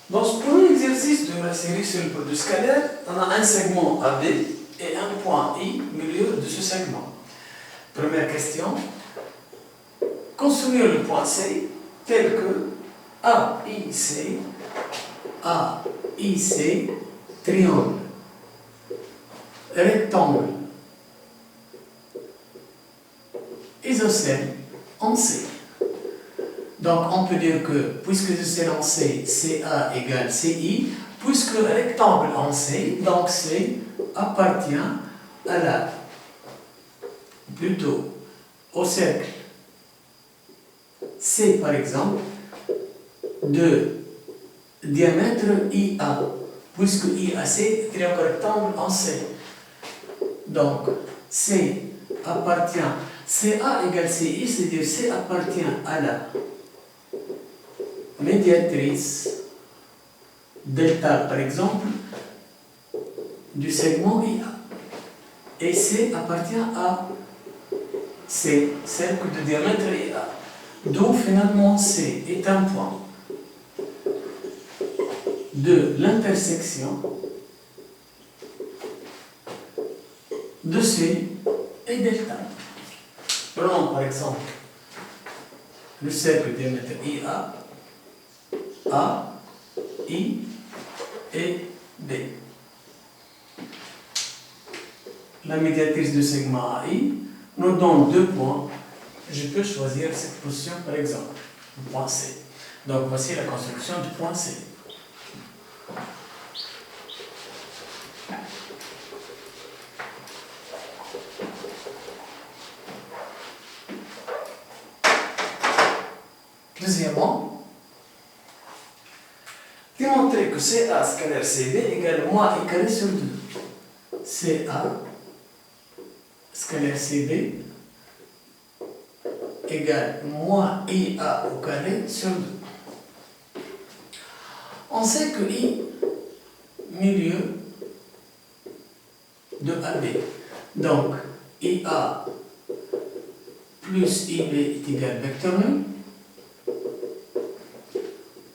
Dans ce premier exercice de la série sur le produit scalaire, on a un segment AB et un point I au milieu de ce segment. Première question. Construire le point C tel que AIC, triangle, rectangle, isocèle en C. Donc on peut dire que puisque isocèle en C, CA égale CI, puisque rectangle en C, donc C appartient plutôt au cercle C par exemple, de diamètre IA, puisque IAC, triangle rectangle en C. Donc C appartient, CA égale CI, c'est-à-dire C appartient à la médiatrice delta par exemple du segment IA. Et C appartient à C, cercle de diamètre IA. Donc finalement C est un point de l'intersection de C et delta. Prenons par exemple le cercle de diamètre IA, A, I et B. La médiatrice du segment AI nous donne deux points. Je peux choisir cette position par exemple, le point C. Donc voici la construction du point C. Deuxièmement, démontrer que CA scalaire CB égale moins I carré sur 2. CA scalaire CB égale moins IA au carré sur 2. On sait que I, milieu de AB. Donc, IA plus IB est égal à vecteur nul,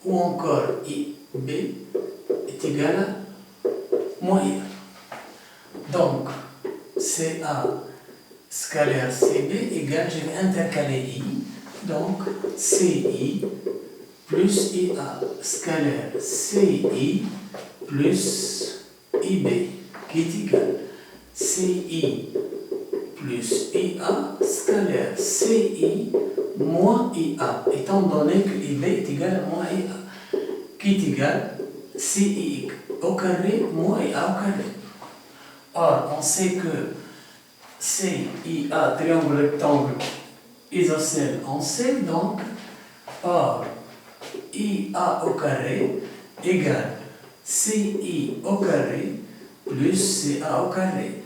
ou encore IB est égal à moins IA. Donc, CA scalaire CB égale, je vais intercaler I, donc CI plus IA scalaire CI plus IB qui est égal CI plus IA scalaire CI moins IA, étant donné que IB est égal à moins IA, qui est égal CI au carré moins IA au carré. Or, on sait que CIA, triangle rectangle isocèle en C, donc, or, IA au carré égale CI au carré plus CA au carré.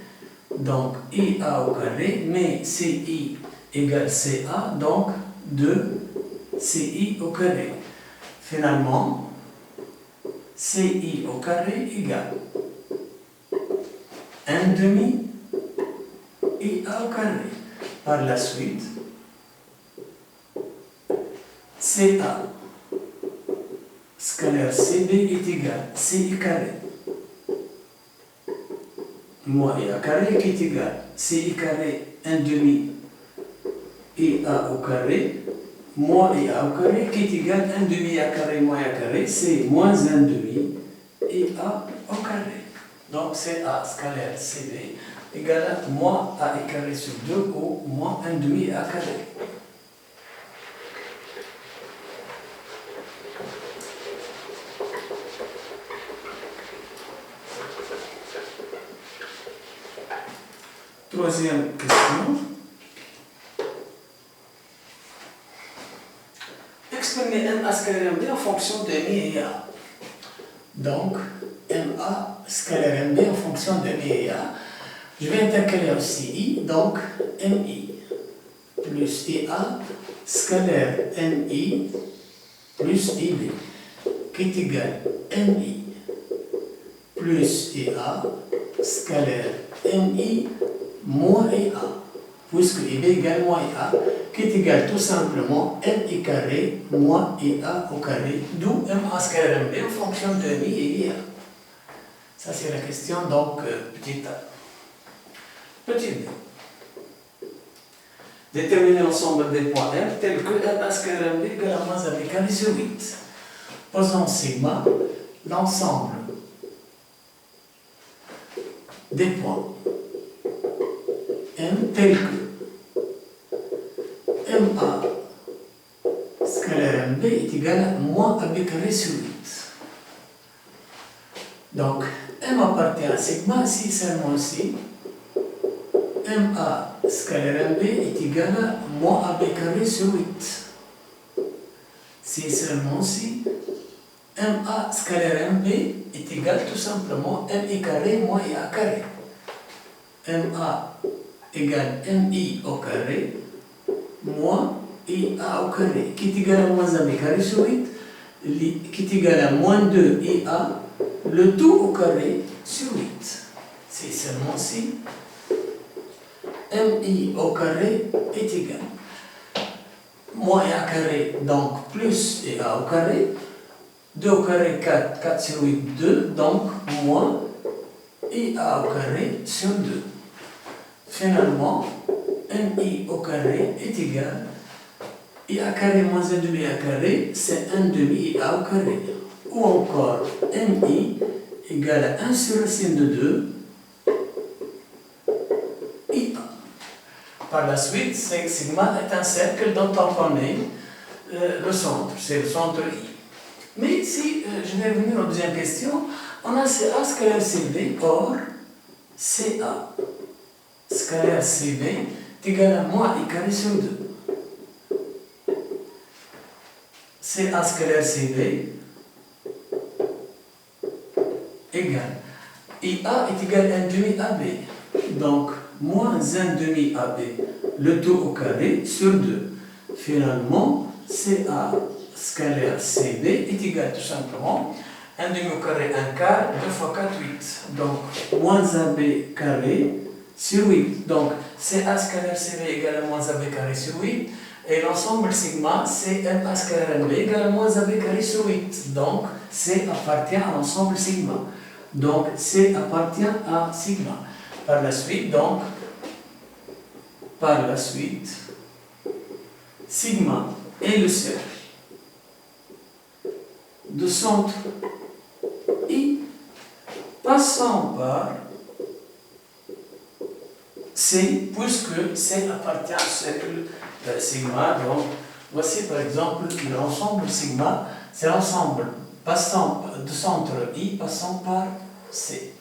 Donc, IA au carré, mais CI égale CA, donc 2 CI au carré. Finalement, CI au carré égale 1 demi IA au carré. Par la suite, CA scalaire CB est égal à CI carré moins IA carré qui est égal à CI carré 1 demi IA au carré moins IA au carré qui est égal à 1 demi IA carré moins IA carré, c'est moins 1 demi IA au carré. Donc CA scalaire CB égale à moins AI carré sur 2 ou moins 1 demi IA carré. Troisième question. Exprimer MA scalaire MB en fonction de Mi et A. Donc, MA scalaire MB en fonction de Mi et A. Je vais intercaler aussi I, donc MI plus IA scalaire MI plus IB qui est égal à MI plus IA scalaire MI moins IA, puisque IB égale moins IA, qui est égal tout simplement MI carré moins IA au carré, d'où MA scalaire MB en fonction de MI et IA. Ça c'est la question, donc petit A. Petit B. Déterminer l'ensemble des points M tels que MA scalaire MB égale à moins AB carré sur 8. Posons sigma l'ensemble des points M tels que MA scalaire MB est égal à moins AB carré sur 8. Donc, M appartient à sigma si seulement si MA scalaire MB est égal à moins AB carré sur 8. Si seulement si MA scalaire MB est égal tout simplement MI carré moins IA carré. MA égale MI au carré moins IA au carré, qui est égal à moins AB carré sur 8, qui est égal à moins 2 IA, le tout au carré sur 8. C'est seulement si MI au carré est égal moins IA carré, donc plus IA au carré, 2 au carré 4, 4 sur 8, 2, donc moins IA au carré sur 2. Finalement, MI au carré est égal IA carré moins 1 demi IA carré, c'est 1 demi IA au carré. Ou encore, MI égale à 1 sur racine de 2 IA. Par la suite, sigma est un cercle dont on connaît le centre, c'est le centre I. Mais si je vais revenir aux deuxième question, on a CA scalaire CV, or CA scalaire CV est égal à moins I carré sur 2. CA scalaire CV égale IA est égal à 1 demi AB. Donc, moins 1 demi AB, le tout au carré sur 2. Finalement, CA scalaire CV est égal tout simplement 1 demi au carré 1 quart, 2 fois 4, 8. Donc, moins AB carré sur 8. Donc, CA scalaire CV égale à moins AB carré sur 8. Et l'ensemble sigma, c'est MA scalaire MB égale à moins AB carré sur 8. Donc, C appartient à l'ensemble sigma. Donc, C appartient à sigma. Par la suite, sigma est le cercle de centre I passant par C, puisque C appartient au cercle sigma. Donc, voici par exemple l'ensemble sigma, c'est l'ensemble passant de centre I passant par C.